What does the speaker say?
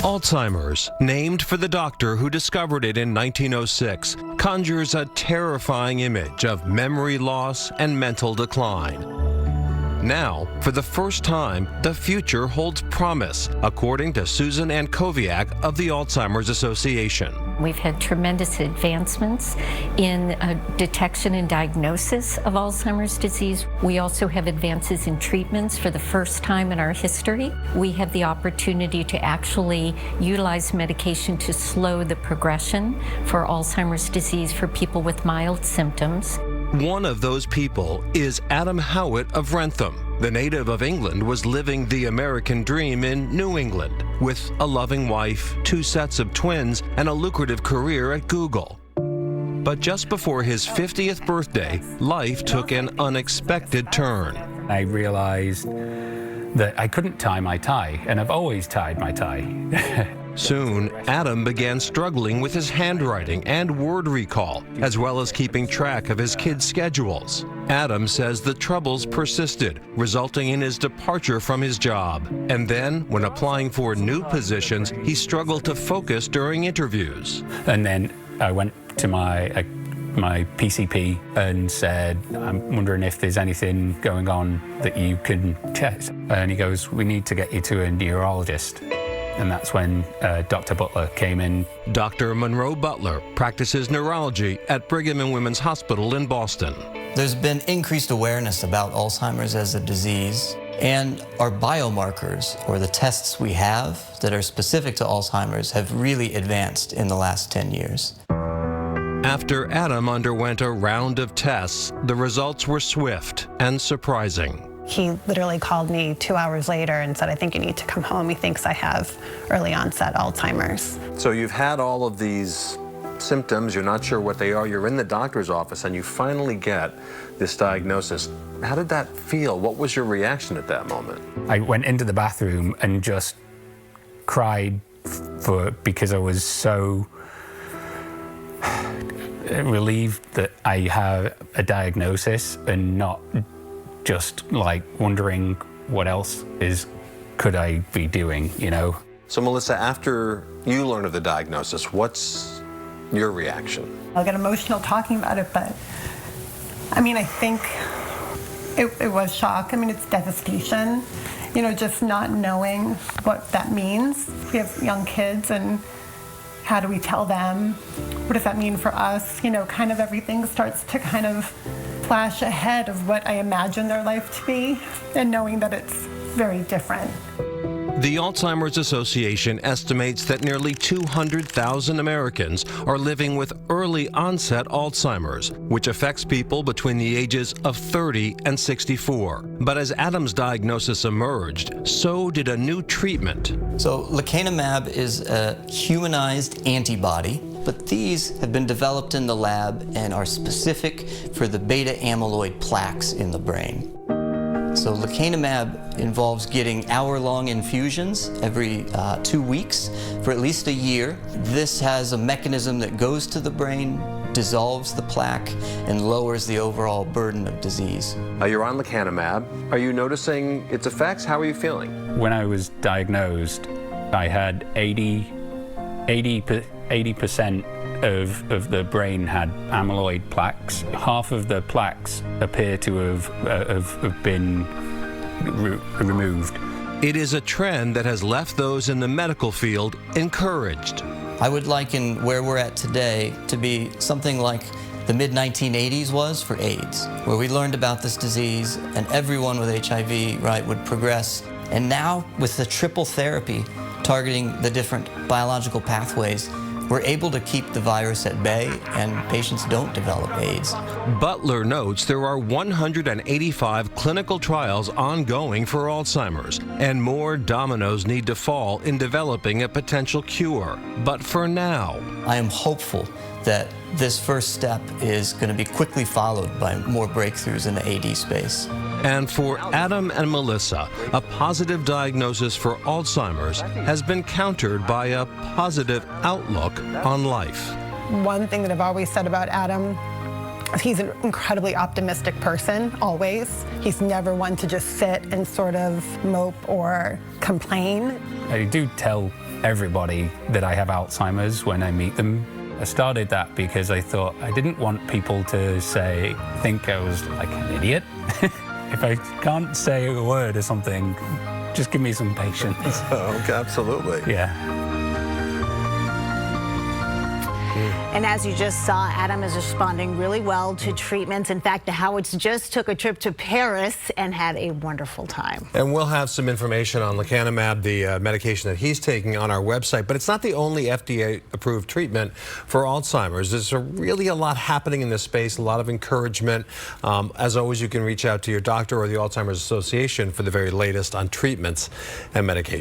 Alzheimer's, named for the doctor who discovered it in 1906, conjures a terrifying image of memory loss and mental decline. Now, for the first time, the future holds promise, according to Susan Ankowiak of the Alzheimer's Association. We've had tremendous advancements in detection and diagnosis of Alzheimer's disease. We also have advances in treatments for the first time in our history. We have the opportunity to actually utilize medication to slow the progression for Alzheimer's disease for people with mild symptoms. One of those people is Adam Howitt of Wrentham. The native of England was living the American dream in New England with a loving wife, 2 sets of twins, and a lucrative career at Google. But just before his 50th birthday, life took an unexpected turn. I realized that I couldn't tie my tie, and I've always tied my tie. Soon, Adam began struggling with his handwriting and word recall, as well as keeping track of his kids' schedules. Adam says the troubles persisted, resulting in his departure from his job. And then, when applying for new positions, he struggled to focus during interviews. And then I went to my PCP and said, I'm wondering if there's anything going on that you can test. And he goes, we need to get you to a neurologist. And that's when Dr. Butler came in. Dr. Monroe Butler practices neurology at Brigham and Women's Hospital in Boston. There's been increased awareness about Alzheimer's as a disease, and our biomarkers, or the tests we have that are specific to Alzheimer's, have really advanced in the last 10 years. After Adam underwent a round of tests, the results were swift and surprising. He literally called me 2 hours later and said, I think you need to come home. He thinks I have early onset Alzheimer's. So you've had all of these symptoms, you're not sure what they are, you're in the doctor's office, and you finally get this diagnosis. How did that feel? What was your reaction at that moment? I went into the bathroom and just cried because I was so relieved that I have a diagnosis and not just like wondering what else could I be doing, you know? So Melissa, after you learn of the diagnosis, what's your reaction? I'll get emotional talking about it, but I mean, I think it was shock. I mean, it's devastation, you know, just not knowing what that means. We have young kids, and how do we tell them? What does that mean for us? You know, kind of everything starts to kind of flash ahead of what I imagine their life to be, and knowing that it's very different. The Alzheimer's Association estimates that nearly 200,000 Americans are living with early onset Alzheimer's, which affects people between the ages of 30 and 64. But as Adam's diagnosis emerged, so did a new treatment. So lecanemab is a humanized antibody, but these have been developed in the lab and are specific for the beta amyloid plaques in the brain. So lecanemab involves getting hour-long infusions every 2 weeks for at least a year. This has a mechanism that goes to the brain, dissolves the plaque, and lowers the overall burden of disease. You're on lecanemab. Are you noticing its effects? How are you feeling? When I was diagnosed, I had 80% of the brain had amyloid plaques. Half of the plaques appear to have been removed. It is a trend that has left those in the medical field encouraged. I would liken where we're at today to be something like the mid-1980s was for AIDS, where we learned about this disease and everyone with HIV, right, would progress. And now with the triple therapy targeting the different biological pathways, we're able to keep the virus at bay, and patients don't develop AIDS. Butler notes there are 185 clinical trials ongoing for Alzheimer's, and more dominoes need to fall in developing a potential cure. But for now, I am hopeful that this first step is going to be quickly followed by more breakthroughs in the AD space. And for Adam and Melissa, a positive diagnosis for Alzheimer's has been countered by a positive outlook on life. One thing that I've always said about Adam He's an incredibly optimistic person, always. He's never one to just sit and sort of mope or complain. I do tell everybody that I have Alzheimer's when I meet them. I started that because I thought I didn't want people to think I was like an idiot. If I can't say a word or something, just give me some patience. Oh, absolutely. Yeah. And as you just saw, Adam is responding really well to treatments. In fact, the Howards just took a trip to Paris and had a wonderful time. And we'll have some information on lecanemab, the medication that he's taking, on our website. But it's not the only FDA-approved treatment for Alzheimer's. There's really a lot happening in this space, a lot of encouragement. As always, you can reach out to your doctor or the Alzheimer's Association for the very latest on treatments and medication.